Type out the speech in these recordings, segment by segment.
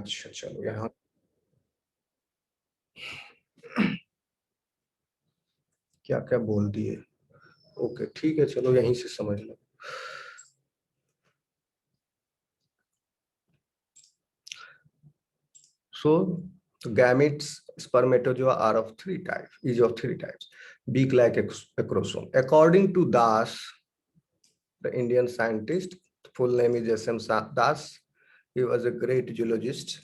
अच्छा चलो यहाँ क्या क्या बोल दिए। ओके ठीक है, चलो यहीं से समझ लो। So gametes, spermatozoa are of three types, is of three types. Beak-like acrosome. According to Das, the Indian scientist, full name is S.M. Das. He was a great geologist.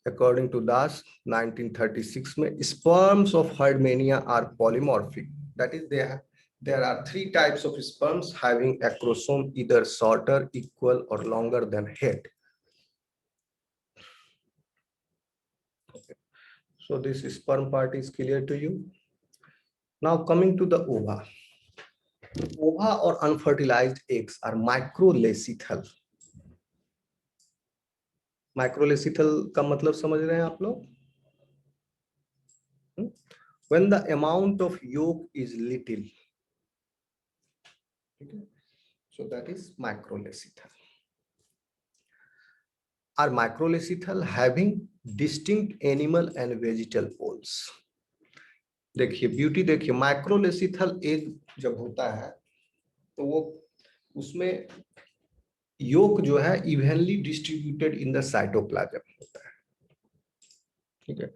According to Das, 1936 में sperms of Herdmania are polymorphic. That is, there are three types of sperms having acrosome either shorter, equal, or longer than head. Okay. So this sperm part is clear to you. Now coming to the ova. Ova or unfertilized eggs are microlethal. Microlethal का मतलब समझ रहे हैं आप लोग? When the amount of yolk is little, okay? So that is microlethal. Are microlethal having distinct animal and vegetal poles? देखिए beauty, देखिए microlecithal egg जब होता है तो वो उसमें योक जो है evenly distributed in the cytoplasm होता है, ठीक है।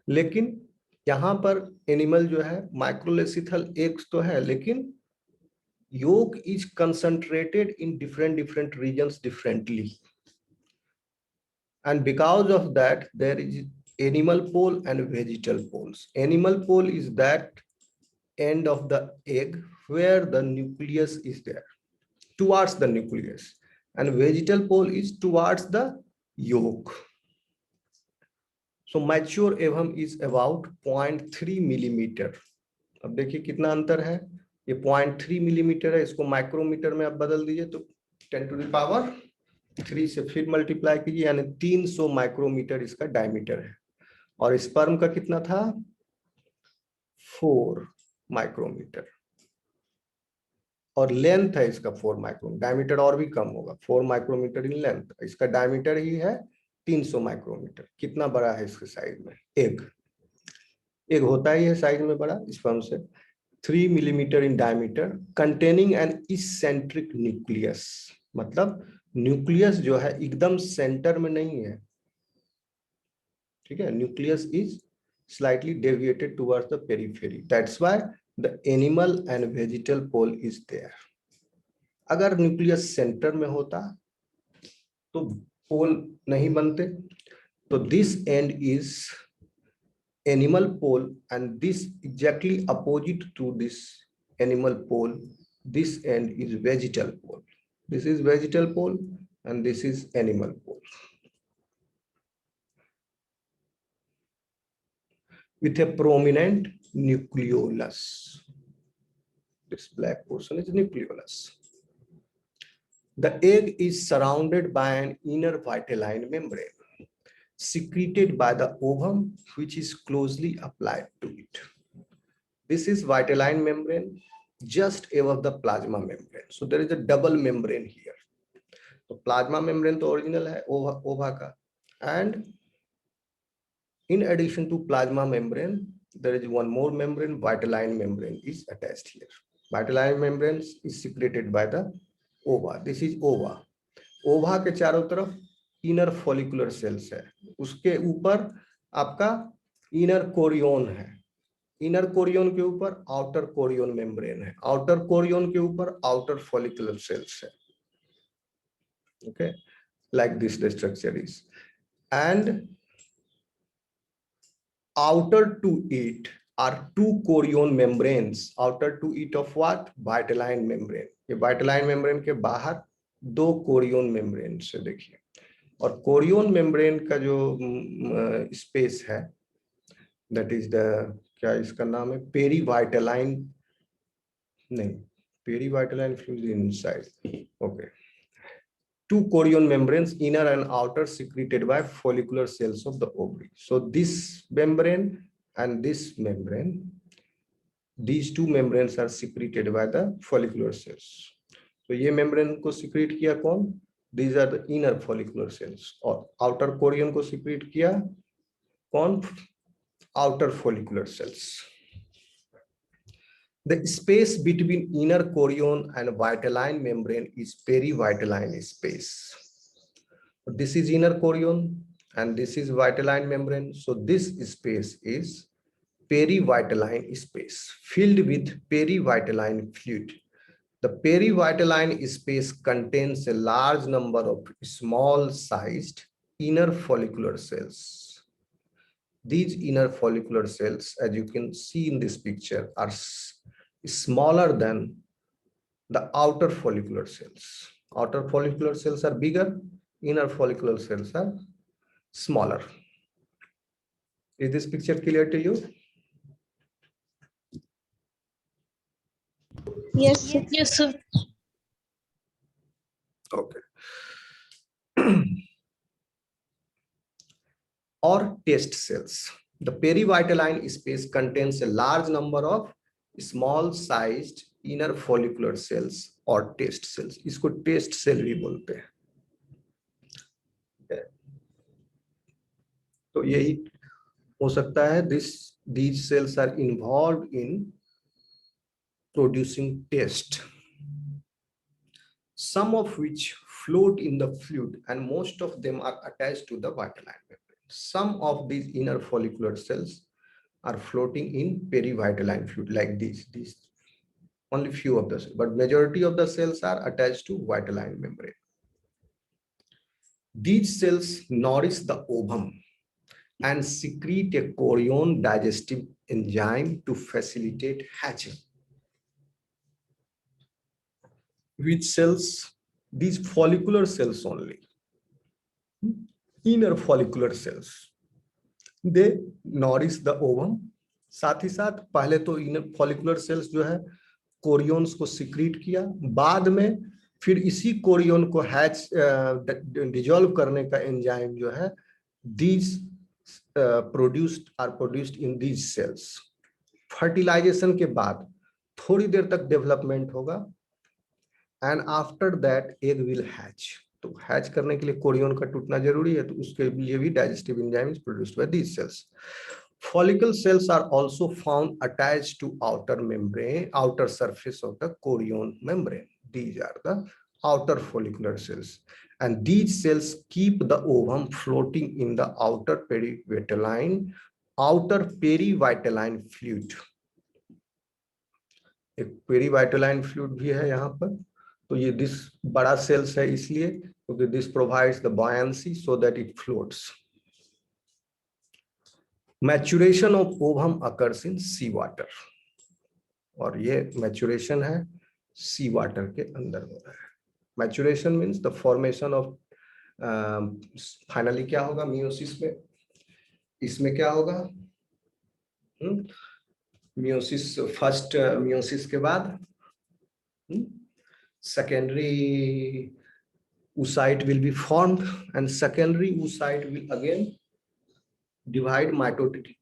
लेकिन यहाँ पर एनिमल जो है माइक्रोलेसिथल एग्स तो है, लेकिन yolk is concentrated in different different regions differently, and because of that there is animal pole and vegetal poles. Animal pole is that end of the egg where the nucleus is there, towards the nucleus, and vegetal pole is towards the yolk. So mature ovum is about 0.3 millimeter. अब देखिए कितना अंतर है, ये 0.3 millimetre है, इसको micrometer में आप बदल दीजिए तो 10 to the power 3 से फिर मल्टीप्लाई कीजिए, यानी 300 माइक्रोमीटर इसका डायमीटर है। और स्पर्म का कितना था? 4 माइक्रोमीटर। और लेंथ है इसका 4 माइक्रोमीटर, डायमीटर और भी कम होगा, 4 माइक्रोमीटर इन लेंथ, इसका डायमीटर ही है 300 माइक्रोमीटर। कितना बड़ा है इसके साइज में? एग होता ही है साइज में बड़ा स्पर्म से। 3 millimetre in diameter, containing N eccentric nucleus, मतलब न्यूक्लियस जो है एकदम सेंटर में नहीं है, ठीक है। Nucleus is slightly deviated towards the periphery. That's why the animal and vegetal pole is there. अगर न्यूक्लियस सेंटर में होता तो पोल नहीं बनते। तो this and is animal pole and this exactly opposite to this animal pole, this end is vegetal pole. This is vegetal pole and this is animal pole. With a prominent nucleolus. This black portion is nucleolus. The egg is surrounded by an inner vitelline membrane secreted by the ovum, which is closely applied to it. This is vitelline membrane just above the plasma membrane. So there is a double membrane here. So plasma membrane तो original है ova का, and in addition to plasma membrane, there is one more membrane, vitelline membrane is attached here. Vitelline membrane is secreted by the ova. This is ova. ओवा के चारों तरफ inner follicular sales है, उसके ऊपर आपका इनर कोरियोन है, inner chorion के ऊपर आउटर कोरियोन मेम्ब्रेन है, आउटर कोरियोन के ऊपर आउटर फॉलिकुलर सेल्स है। Okay, like this the structure is, and outer to it are two chorion membranes. Outer to it of what? Vitelline membrane. ये vitelline membrane के बाहर दो chorion membrane से देखिए, और कोरियोन मेम्ब्रेन का जो स्पेस है दैट इज द, क्या इसका नाम है, पेरीवाइटलाइन, नहीं, perivitelline fluid inside. Okay, two chorion membranes, inner and outer, secreted by follicular cells of the ovary. So this membrane and this membrane, these two membranes are secreted by the follicular cells. तो ये membrane को secrete किया कौन? These are the inner follicular cells. और outer chorion को secrete किया कौन? Outer follicular cells. The space between inner chorion and vitelline membrane is perivitelline space. This is inner chorion and this is vitelline membrane. So this space is perivitelline space filled with perivitelline fluid. The perivitelline space contains a large number of small sized inner follicular cells. These inner follicular cells, as you can see in this picture, are smaller than the outer follicular cells. Outer follicular cells are bigger, inner follicular cells are smaller. Is this picture clear to you? Yes, sir. Yes, sir. Okay. Or test cells. The perivitelline space contains a large number of small sized inner follicular cells or test cells. इसको test cell भी बोलते हैं. तो यही हो सकता है. These cells are involved in producing test, some of which float in the fluid and most of them are attached to the vitelline membrane. Some of these inner follicular cells are floating in perivitelline fluid like these only few of the cells, but majority of the cells are attached to vitelline membrane. These cells nourish the ovum and secrete a chorion digestive enzyme to facilitate hatching. Which cells? These follicular cells only, inner follicular cells, they nourish the ovum. साथ ही साथ पहले तो inner follicular sales जो है Koreans को secrete किया, बाद में फिर इसी कोरियन को हैच डिजॉल्व करने का एंजाइम जो है these produced in these cells. Fertilisation के बाद थोड़ी देर तक डेवलपमेंट होगा and after that egg will hatch. तो हैच करने के लिए कोरियन का टूटना जरूरी है, तो उसके लिए भी digestive enzyme is produced by these cells. Follicle cells are also found attached to outer membrane, outer surface of the chorion membrane. These are the outer follicular cells, and these cells keep the ovum floating in the outer perivitelline fluid. एक perivitelline fluid भी है यहाँ पर. तो ये this बड़ा cells है इसलिए क्योंकि this provides the buoyancy so that it floats. Maturation of ovum occurs in sea water, और ये maturation है sea water के अंदर हो रहा है. Maturation means the formation of finally क्या होगा meiosis में, इसमें क्या होगा meiosis, first meiosis के बाद secondary oocyte will be formed and secondary oocyte will again divide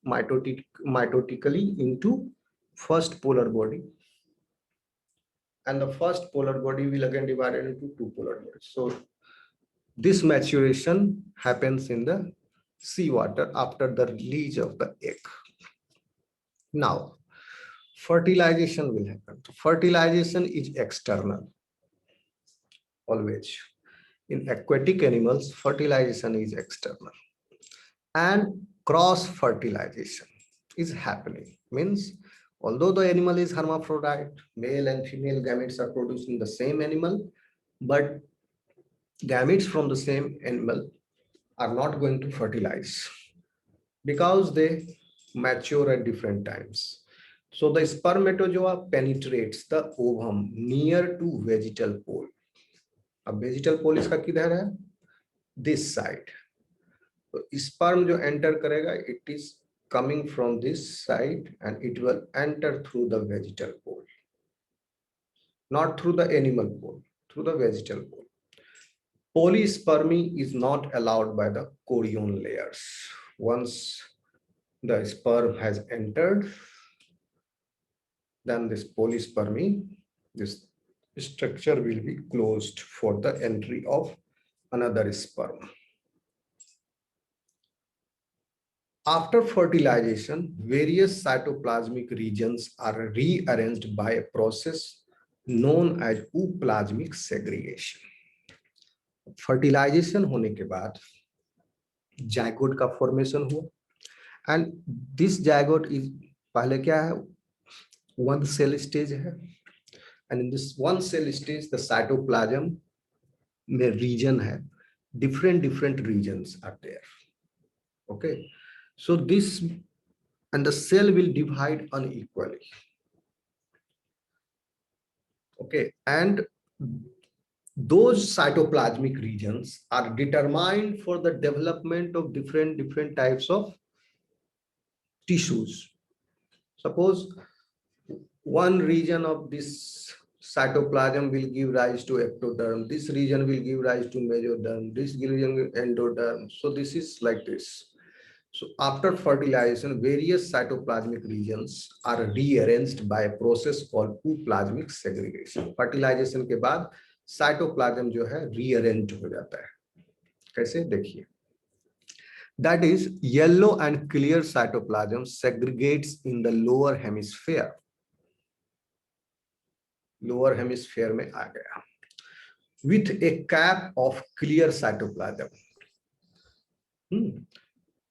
mitotically into first polar body, and the first polar body will again divide it into two polar bodies. So this maturation happens in the seawater after the release of the egg. Now fertilization will happen. Fertilization is external always. In aquatic animals, fertilization is external, and cross fertilization is happening. Means although the animal is hermaphrodite, male and female gametes are produced in the same animal, but gametes from the same animal are not going to fertilize because they mature at different times. So the spermatozoa penetrates the ovum near to vegetal pole. अब vegetal pole इसका किधर है? This side. तो sperm जो enter करेगा, it is coming from this side and it will enter through the vegetal pole, not through the animal pole, through the vegetal pole. Polyspermy is not allowed by the chorion layers. Once the sperm has entered, then this polyspermy, this structure will be closed for the entry of another sperm. After fertilization, various cytoplasmic regions are rearranged by a process known as uplasmic segregation. Fertilisation होने के बाद zygote का formation हुआ and this zygote is पहले क्या है one cell stage है and in this one cell stage the cytoplasm में रीजन है different regions are there. Okay, so this and the cell will divide unequally. Okay, and those cytoplasmic regions are determined for the development of different types of tissues. Suppose one region of this cytoplasm will give rise to ectoderm, this region will give rise to mesoderm, this region endoderm. So this is like this. So after fertilization, various cytoplasmic regions are rearranged by a process called uplasmic segregation. Fertilization के बाद cytoplasm जो है rearrange हो जाता है. कैसे देखिए. That is, yellow and clear cytoplasm segregates in the lower hemisphere. Lower hemisphere में आ गया with A cap of clear cytoplasm.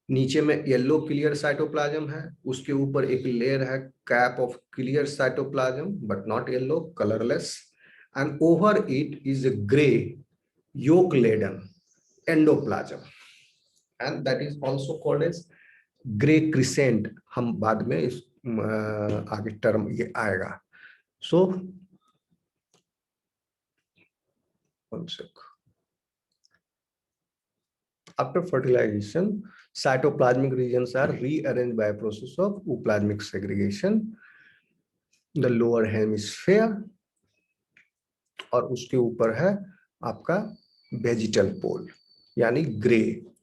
नीचे में येलो क्लियर साइटोप्लाज्म है, उसके ऊपर एक लेयर है cap of clear cytoplasm but not yellow, colourless, and over it is a grey yolk laden endoplasm and that is also called as grey crescent. हम बाद में इस आगे टर्म ये आएगा. सो one sec. After fertilization, cytoplasmic regions are rearranged by a process of uplasmic segregation. The lower hemisphere और उसके ऊपर है आपका वेजिटल पोल यानी grey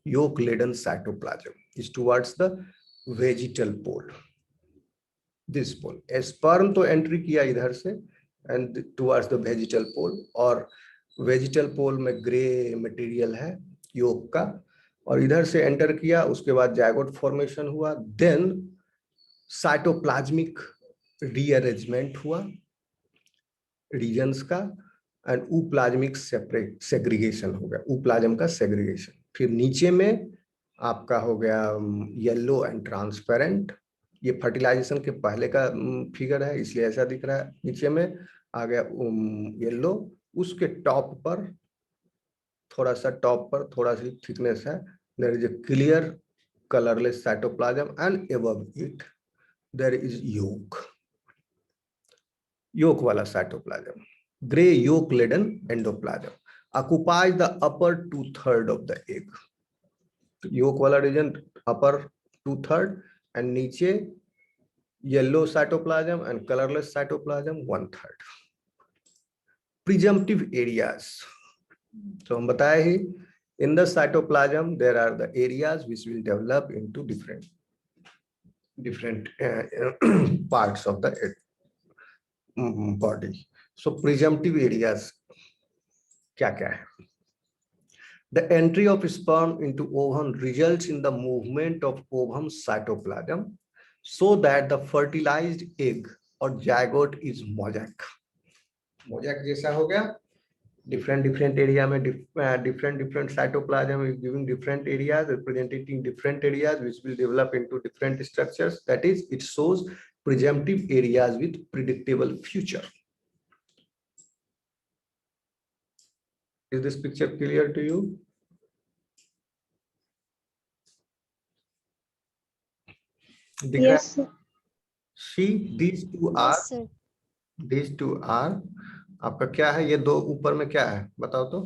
yolk laden cytoplasm is towards the vegetal pole. This pole. Sperm तो entry किया इधर से and towards the vegetal pole और वेजिटल पोल में ग्रे मटेरियल है योग का और इधर से एंटर किया, उसके बाद जायगोट फॉर्मेशन हुआ, देन साइटोप्लाज्मिक रीअरेंजमेंट हुआ रीजन्स का एंड उपप्लाज्मिक सेग्रीगेशन हो गया, उपप्लाज्म का सेग्रीगेशन. फिर नीचे में आपका हो गया येलो एंड ट्रांसपेरेंट. ये फर्टिलाइजेशन के पहले का फिगर है इसलिए ऐसा दिख रहा है. नीचे में आ गया येलो, उसके टॉप पर थोड़ा सा थिकनेस है. There is a clear colourless cytoplasm and above it there is yolk वाला cytoplasm, grey yolk laden endoplasm occupies the upper 2/3 of the egg. Yolk वाला रीजन अपर 2/3 एंड नीचे yellow cytoplasm and colourless cytoplasm 1/3. Presumptive areas. So हम बताए ही in the cytoplasm there are the areas which will develop into different parts of the body. So presumptive areas क्या क्या है? The entry of sperm into ovum results in the movement of ovum cytoplasm so that the fertilized egg or zygote is mosaic. Mosaic जैसा हो गया, different area में different cytoplasm is giving different areas representing different areas which will develop into different structures. That is, it shows presumptive areas with predictable future. Is this picture clear to you? Yes, sir. See, these two are. Yes, sir. These two are. आपका क्या है, ये दो ऊपर में क्या है बताओ तो.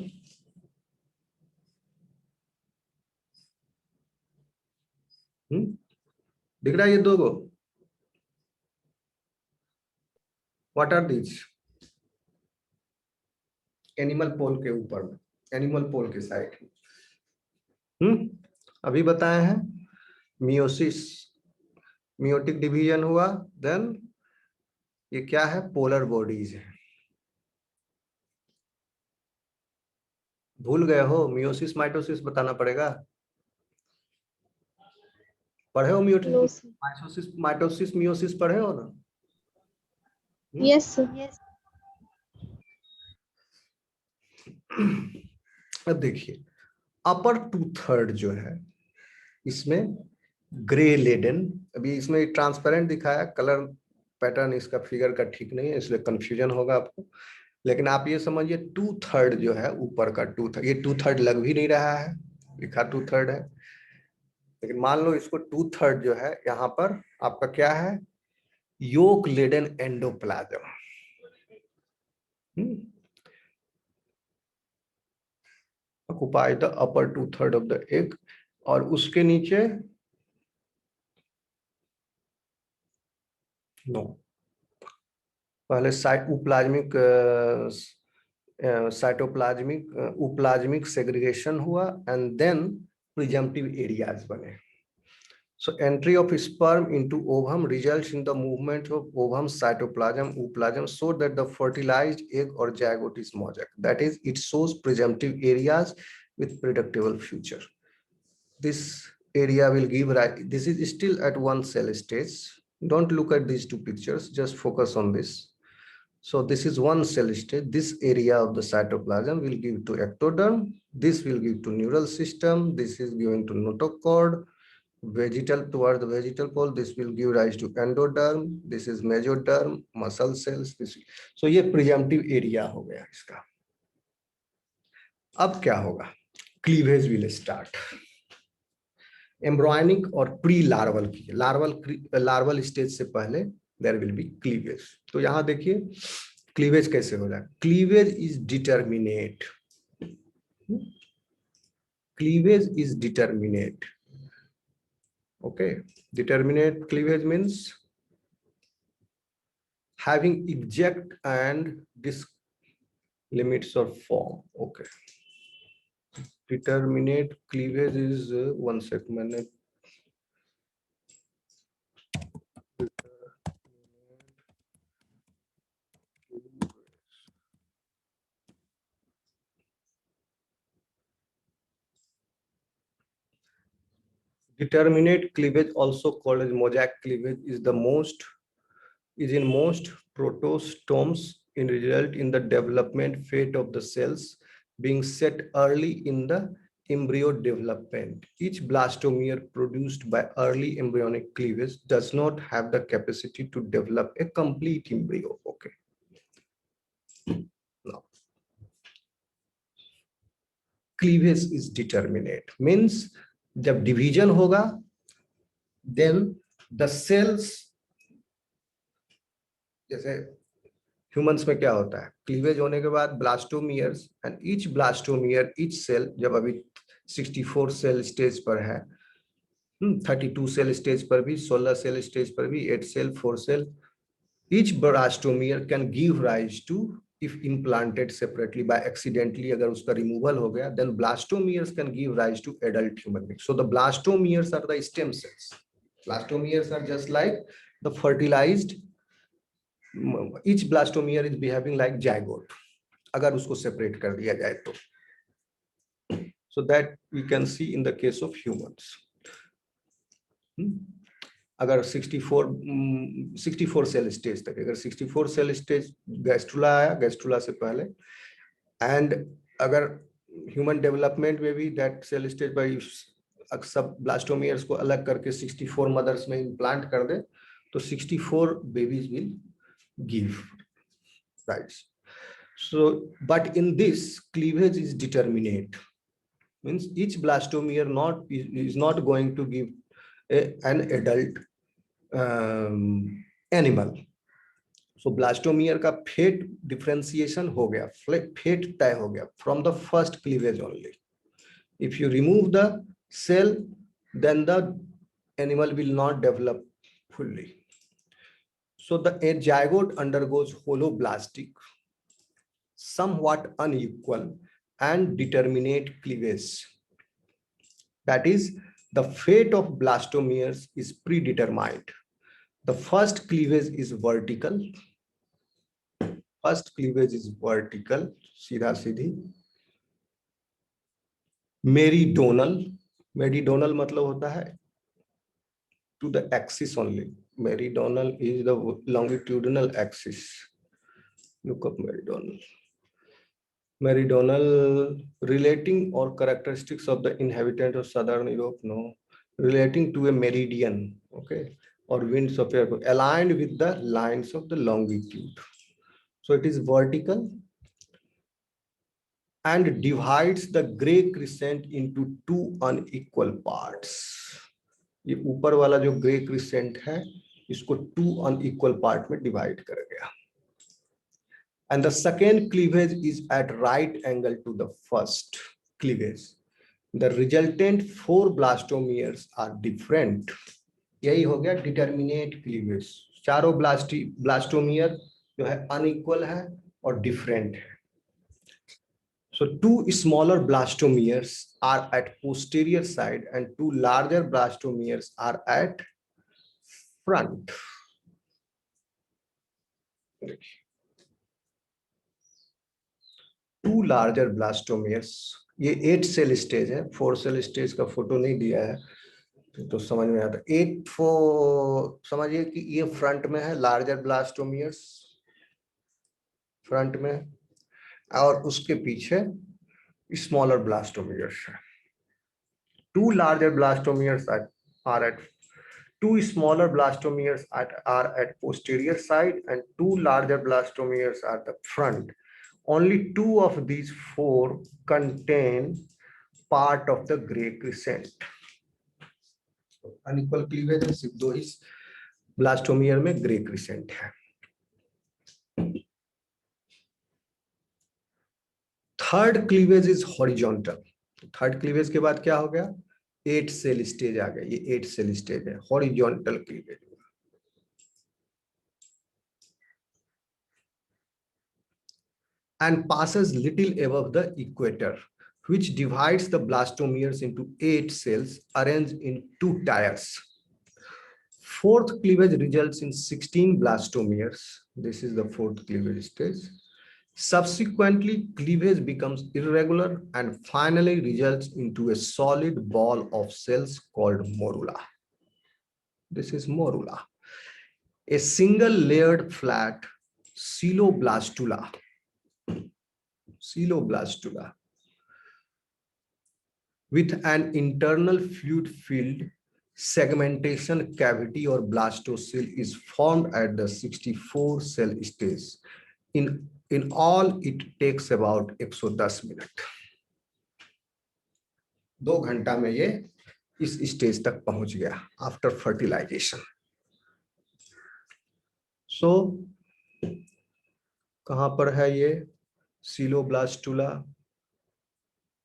दिख रहा है ये दो गो. What are these? Animal pole के ऊपर में, एनिमल पोल के साइड. अभी बताए हैं मियोसिस, मियोटिक डिवीजन हुआ, देन ये क्या है, पोलर बॉडीज है. भूल गए हो? मियोसिस माइटोसिस बताना पड़ेगा। पढ़े हो No, meiosis sir. Mitosis meiosis पढ़े हो ना? Yes, sir. अब देखिए, अपर 2/3 जो है इसमें ग्रे लेडन, अभी इसमें ट्रांसपेरेंट दिखाया, कलर पैटर्न इसका फिगर का ठीक नहीं है इसलिए कंफ्यूजन होगा आपको, लेकिन आप ये समझिए 2/3 जो है ऊपर का 2/3, ये 2/3 लग भी नहीं रहा है, लिखा 2/3 है, लेकिन मान लो इसको 2/3 जो है यहाँ पर आपका क्या है, yolk laden endoplasm. Occupy the upper 2/3 of the egg, और उसके नीचे नो, पहले साइटोप्लाज्मिक साइटोप्लाज्मिक उप्लाज्मिक सेग्रीगेशन हुआ एंड देन प्रिजम्पटिव एरियाज बने। So entry of sperm into ovum results in the movement of ovum cytoplasm, ooplasm, so that the fertilized egg or zygote is mosaic. That is, it shows presumptive areas with predictable future. This area will give rise. This is still at one cell stage. Don't look at these two pictures. Just focus on this. So this is one cell stage. This area of the cytoplasm will give to ectoderm. This will give to neural system. This is given to notochord. Vegetal toward the vegetal pole, this will give rise to endoderm. This is mesoderm, muscle cells. This, so ये presumptive area हो गया इसका। अब क्या होगा? Cleavage will start. Embryonic और pre larval की, larval stage से पहले देयर विल बी क्लीवेज। तो यहां देखिए क्लीवेज कैसे हो रहा है। Cleavage is determinate, cleavage is determinate. Okay, determinate cleavage means having exact and disc limits of form. Okay, determinate cleavage is one second. Determinate cleavage, also called as mosaic cleavage, is in most protostomes in result in the development fate of the cells being set early in the embryo development. Each blastomere produced by early embryonic cleavage does not have the capacity to develop a complete embryo. Okay. Now, cleavage is determinate means जब division होगा then the cells, जैसे humans में क्या होता है, cleavage होने के बाद blastomeres and each blastomere each cell, जब अभी 64 सेल स्टेज पर है, 32 सेल स्टेज पर भी, 16 सेल स्टेज पर भी, 8 cell, 4 cell, each blastomere can give rise to, if implanted separately by accidentally, अगर उसका रिमूवल हो गया, then blastomeres can give rise to adult human beings. So the blastomeres are the stem cells. Blastomeres are just like the fertilized, each blastomere is behaving like zygote अगर उसको separate कर दिया जाए तो। So that we can see in the case of humans. अगर 64 cell stage तक, अगर 64 cell stage gastrula आया, गैस्ट्रुला से पहले, एंड अगर ह्यूमन डेवलपमेंट में भी दैट सेल स्टेज बाय सब ब्लास्टोमियर्स को अलग करके 64 मदर्स में इम्प्लांट कर दे तो 64 babies will give rights. So but in this cleavage is determinate, means each blastomere is not going to give an adult animal. So blastomere का fate differentiation हो गया, fate तय हो गया from the first cleavage only. If you remove the cell, then the animal will not develop fully. So the zygote undergoes holoblastic, somewhat unequal and determinate cleavage. That is, the fate of blastomeres is predetermined. The first cleavage is vertical. First cleavage is vertical, सीधा सीधी. Meridional, meridional मतलब होता है to the axis only. Meridional is the longitudinal axis. Look up meridional. Meridional relating or characteristics of the inhabitant of southern Europe, no. Relating to a meridian, okay, or winds of air aligned with the lines of the longitude. So it is vertical and divides the gray crescent into two unequal parts. ये ऊपर वाला जो grey crescent है इसको to unequal part में divide कर गया. And the second cleavage is at right angle to the first cleavage. The resultant four blastomeres are different. यही हो गया डिटर्मिनेट क्लीवेज. चारों ब्लास्टोमियर जो है अनइक्वल है और डिफरेंट है. So two smaller blastomeres are at posterior side and two larger blastomeres are at front. Two larger blastomeres. ये 8 सेल स्टेज है, 4 सेल स्टेज का फोटो नहीं दिया है तो समझ में आता. 8 समझिए कि ये फ्रंट में है, लार्जर ब्लास्टोमियर्स फ्रंट में, और उसके पीछे स्मॉलर ब्लास्टोमियर्स है. Two larger blastomeres are at two smaller blastomeres are at posterior side and two larger blastomeres are the front. Only two of these four contain part of the gray crescent. Unequal cleavage है, सिर्फ दो इस blastomere में grey crescent है. Third cleavage is horizontal. Third cleavage के बाद क्या हो गया? 8 सेल स्टेज आ गया. ये 8 सेल स्टेज है horizontal cleavage. And passes little above the equator, which divides the blastomeres into 8 cells arranged in 2 tiers. Fourth cleavage results in 16 blastomeres. This is the fourth cleavage stage. Subsequently, cleavage becomes irregular and finally results into a solid ball of cells called morula. This is morula. A single layered flat coeloblastula. Coeloblastula with an internal fluid filled segmentation cavity or blastocele is formed at the 64 cell stage. In all, it takes about 110 minutes. 2 घंटा में ये इस stage तक पहुंच गया after fertilisation. सो कहां पर है ये coeloblastula?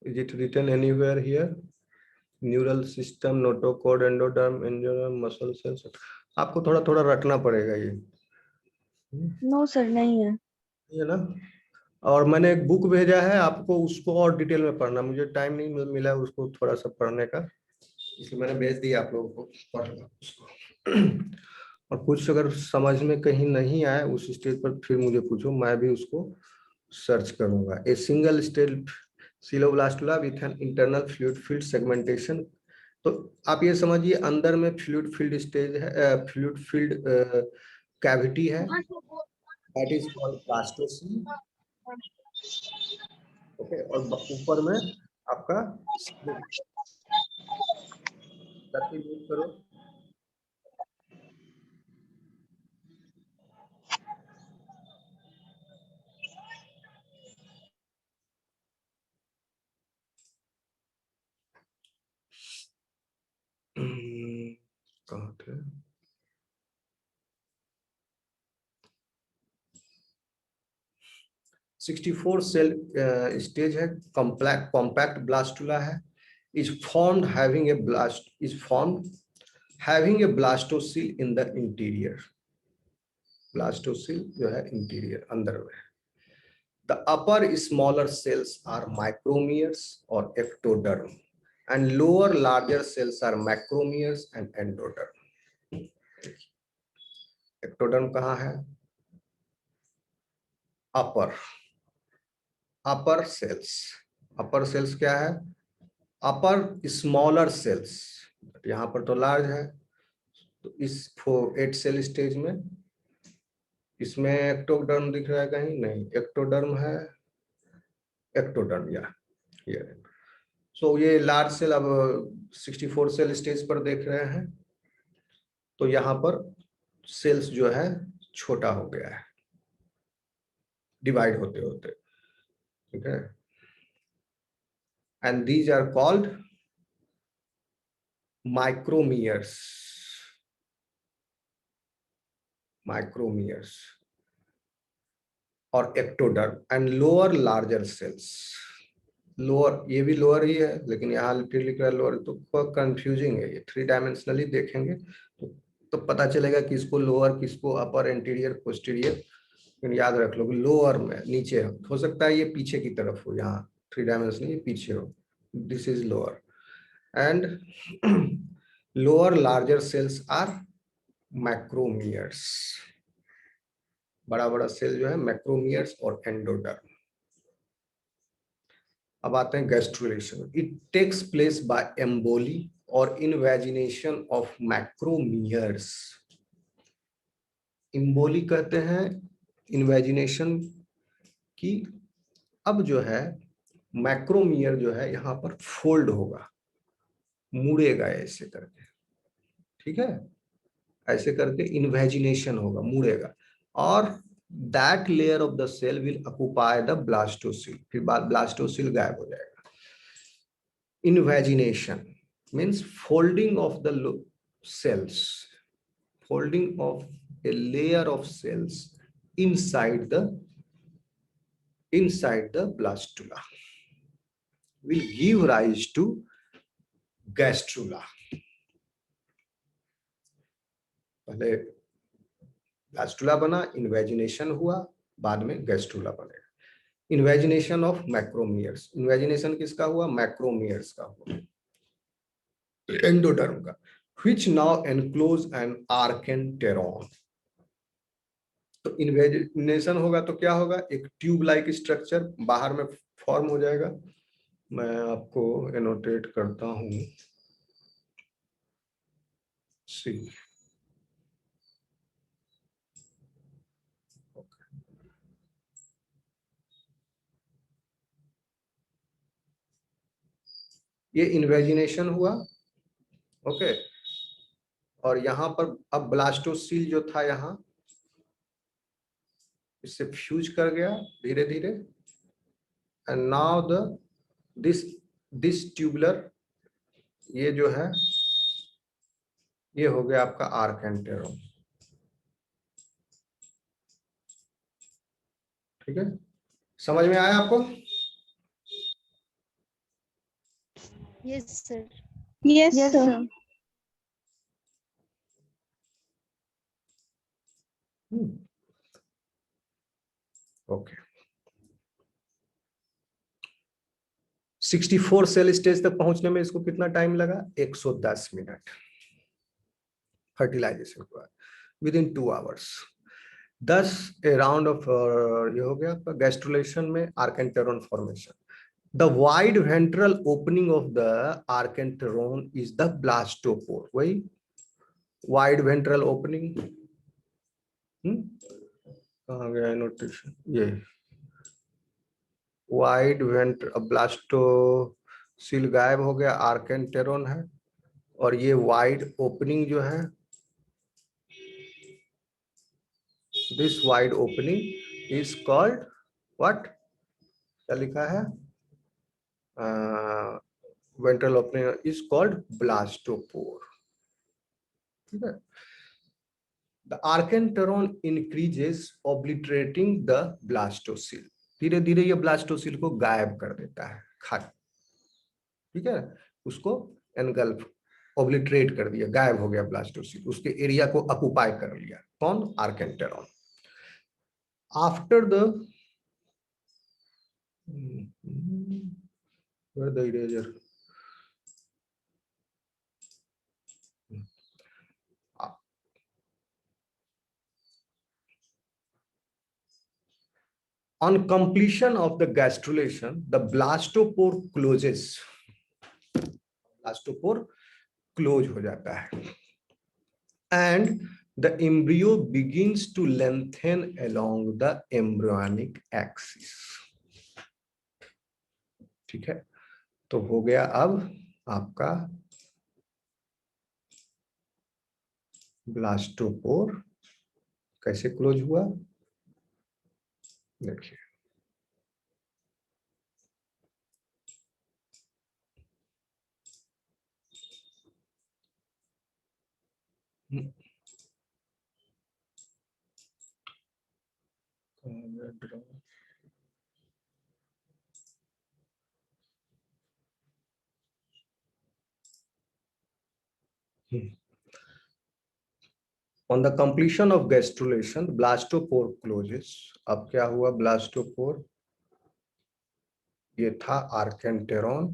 Is it written anywhere here? Neural system, notochord, endoderm, meningeal, muscle cells. आपको थोड़ा थोड़ा रटना पड़ेगा ये. नो सर नहीं है. ये ना, और मैंने एक बुक भेजा है आपको, उसको और डिटेल में पढ़ना. मुझे टाइम नहीं मिला उसको थोड़ा सा पढ़ने का, इसलिए मैंने भेज दिया आप लोगों को पढ़ना उसको. और कुछ अगर समझ में कहीं नहीं आए उस स्टेज पर फिर मुझे पूछो, मैं भी उसको सर्च करूंगा. A single stage coeloblastula with an internal fluid filled segmentation. तो आप ये समझिए अंदर में फ्लूइड फील्ड स्टेज है, फ्लूइड फील्ड कैविटी है, that is called blastocoel. Okay, और ऊपर में आपका करो. कहाँ थे? (64 सेल स्टेज है, कॉम्पैक्ट ब्लास्टुला है, is formed having a blastocele in the interior. Blastocoel जो है इंटीरियर अंदर में. The upper smaller cells are micromeres or ectoderm and lower larger cells are macromeres and endoderm. ectoderm कहाँ है? upper cells. Upper cells क्या है? अपर smaller sales, यहाँ पर तो लार्ज है, तो इस 8 सेल स्टेज में इसमें एक्टोडर्म दिख रहा है कहीं? नहीं, एक्टोडर्म है, एक्टोडर्म या ये। सो ये लार्ज सेल अब 64 सेल स्टेज पर देख रहे हैं, तो यहाँ पर सेल्स जो है छोटा हो गया है डिवाइड होते होते, ठीक है। And these are called micromeres, micromeres और ectoderm and lower larger cells. Lower, ये भी लोअर ही है लेकिन यहाँ फिर लिख रहा है लोअर, तो कंफ्यूजिंग है ये। 3 डायमेंशनली देखेंगे तो पता चलेगा किसको लोअर किसको अपर, एंटीरियर, पोस्टीरियर। लेकिन याद रख लो कि लोअर में नीचे हो सकता है ये पीछे की तरफ हो, यहाँ 3 डायमेंशनली पीछे हो, this is lower. And lower larger cells are macromeres, बड़ा बड़ा सेल जो है मैक्रोमियर्स और एंडोडर्म। अब आते हैं gastrulation. It takes place by emboly और इनवेजिनेशन ऑफ मैक्रोमियर्स। इम्बोली कहते हैं इन्वेजिनेशन की। अब जो है मैक्रोमियर जो है यहाँ पर फोल्ड होगा, मुड़ेगा ऐसे करके, ठीक है, ऐसे करके इन्वेजिनेशन होगा, मुड़ेगा, और that layer of the cell will occupy the blastocoel, फिर बाद ब्लास्टोसिल गायब हो जाएगा। Invagination means folding of the cells, folding of a layer of cells inside the blastula will give rise to gastrula. पहले blastula बना, invagination हुआ, बाद में गैस्ट्रुला बनेगा। इन्वेजिनेशन ऑफ मैक्रोमियर्स, इन्वेजिनेशन किसका हुआ? मैक्रोमियर्स का हुआ, एंडोडर्म का, which now enclose an archenteron. तो इन्वेजिनेशन होगा तो क्या होगा? एक ट्यूब लाइक स्ट्रक्चर बाहर में फॉर्म हो जाएगा। मैं आपको एनोटेट करता हूं, सी, ये इन्वेजिनेशन हुआ, ओके, और यहां पर अब ब्लास्टोसील जो था यहाँ इससे फ्यूज कर गया धीरे धीरे, and now the this tubular, ये जो है ये हो गया आपका आर्केंटेरोन, ठीक है। समझ में आया आपको? Yes sir. Yes, sir. Okay. 64 cell stage तक पहुंचने में इसको कितना टाइम लगा? 110 मिनट फर्टिलाइजेशन के बाद, within 2 hours. 10 a round off ये हो गया आपका गैस्ट्रुलेशन में archenteron formation. The wide ventral opening of the archenteron is the blastopore, वही वाइड वेंट्रल ओपनिंग। कहाँ गया नोटेशन? ये वाइड वेंट्रल, ब्लास्टोसिल गायब हो गया, आर्केंटेरोन है, और ये वाइड ओपनिंग जो है, this wide opening is called what? क्या लिखा है? Ventral opening is called blastopore, ठीक है। द आर्केंटेरोन इंक्रीजेस ऑब्लिटरेटिंग द ब्लास्टोसिल, धीरे धीरे ये ब्लास्टोसिल को गायब कर देता है, ठीक है, उसको एनगल्फ, ऑब्लिटरेट कर दिया, गायब हो गया ब्लास्टोसिल, उसके एरिया को ऑक्युपाई कर लिया। कौन? Archenteron. After the where the eraser, on completion of the gastrulation, the blastopore closes. Blastopore close हो जाता है and the embryo begins to lengthen along the embryonic axis. ठीक है, तो हो गया अब आपका ब्लास्टोपोर कैसे क्लोज हुआ, देखिए On the completion of gastrulation, blastopore closes. अब क्या हुआ blastopore? ये था archenteron.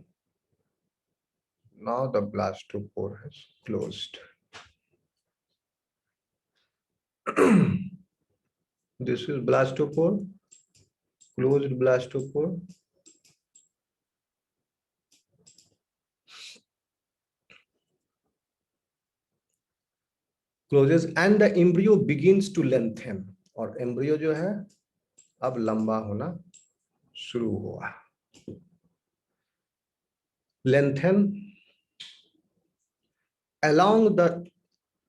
Now the blastopore has closed. This is blastopore, closed blastopore. Closes and the embryo begins to lengthen. और embryo जो है अब लंबा होना शुरू हुआ। Lengthen along the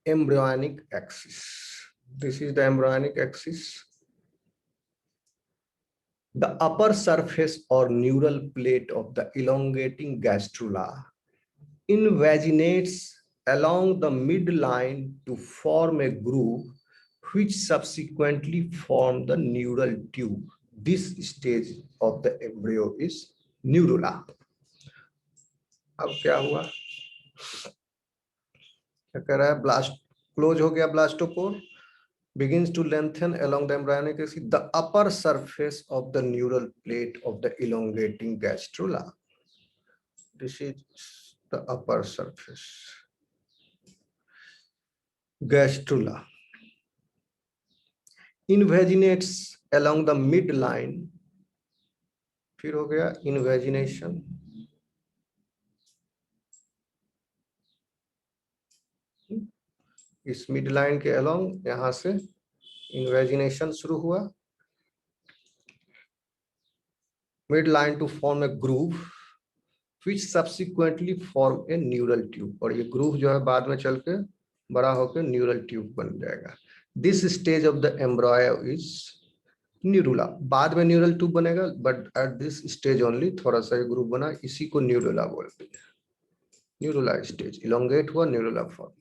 embryonic axis. This is the embryonic axis. The upper surface or neural plate of the elongating gastrula invaginates along the midline to form a groove which subsequently form the neural tube. This stage of the embryo is neurula. अब क्या हुआ, क्या कह रहा है, blast close हो गया blastopore, begins to lengthen along the embryonic axis, the upper surface of the neural plate of the elongating gastrula. This is the upper surface. Gastrula invaginates along the midline, फिर हो गया invagination, इस midline के along यहां से invagination शुरू हुआ, midline to form a groove which subsequently form a neural tube, और ये groove जो है बाद में चल के बड़ा होकर neural tube बन जाएगा। This stage of the embryo is neurula. बाद में neural tube बनेगा, but at this stage only थोड़ा सा ये groove बना, इसी को neurula बोलते हैं। Neurula stage, elongate हुआ, neurula form।